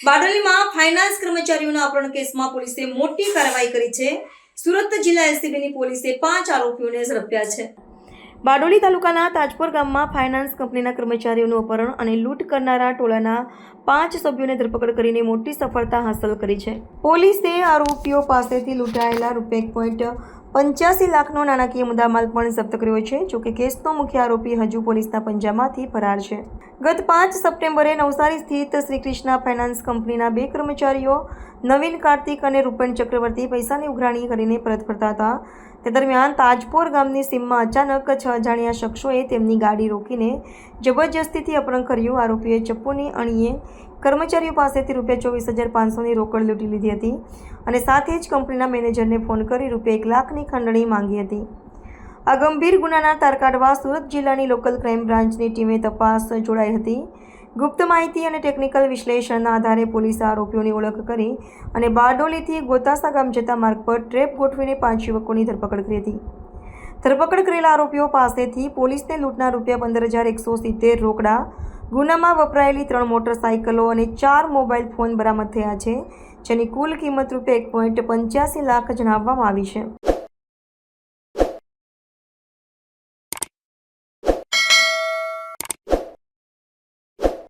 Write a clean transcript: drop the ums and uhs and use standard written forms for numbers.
બારડોલીમાં finance કર્મચારીઓના અપહરણ કેસમાં પોલીસે મોટી કાર્યવાહી કરી છે। સુરત જિલ્લા એલસીબીની પોલીસે 5 આરોપીઓને ઝડપ્યા છે। બારડોલી તાલુકાના તાજપોર ગામમાં ફાઇનાન્સ કંપનીના કર્મચારીઓનું અપહરણ અને લૂંટ કરનારા ટોળાના 5 સભ્યોને ધરપકડ કરીને મોટી સફળતા હાંસલ કરી છે। પોલીસે આરોપીઓ પાસેથી લૂંટાયેલા ₹1.85 લાખનો નાણાકીય મુદ્દામાલ પણ જપ્ત કર્યો છે। જોકે કેસનો મુખ્ય આરોપી હજુ પોલીસના પંજામાંથી ફરાર છે। ગત 5 સપ્ટેમ્બરે નવસારી સ્થિત શ્રી કૃષ્ણા ફાઇનાન્સ કંપનીના 2 કર્મચારીઓ નવીન કાર્તિક અને રૂપેણ ચક્રવર્તી પૈસાની ઉઘરાણી કરીને પરત ફરતા હતા। તે દરમિયાન તાજપોર ગામની સીમમાં અચાનક 6 અજાણ્યા શખ્સોએ તેમની ગાડી રોકીને જબરજસ્તીથી અપહરણ કર્યું। આરોપીએ ચપ્પુની અણીએ કર્મચારીઓ પાસેથી ₹24,500ની રોકડ લૂંટી લીધી હતી અને સાથે જ કંપનીના મેનેજરને ફોન કરી ₹1 લાખની ખંડણી માંગી હતી। આ ગંભીર ગુનાના તાર કાઢવા સુરત જિલ્લાની લોકલ ક્રાઇમ બ્રાન્ચની ટીમે તપાસ જોડાઈ હતી। ગુપ્ત માહિતી અને ટેકનિકલ વિશ્લેષણના આધારે પોલીસે આરોપીઓની ઓળખ કરી અને બારડોલીથી ગોતાસા ગામ જતા માર્ગ પર ટ્રેપ ગોઠવીને 5 યુવકોની ધરપકડ કરી હતી। ધરપકડ કરેલા આરોપીઓ પાસેથી પોલીસને લૂંટના ₹15,170 રોકડા, ગુનામાં વપરાયેલી 3 મોટરસાઇકલો અને 4 મોબાઈલ ફોન બરામદ થયા છે, જેની કુલ કિંમત ₹1.85 લાખ જણાવવામાં આવી છે।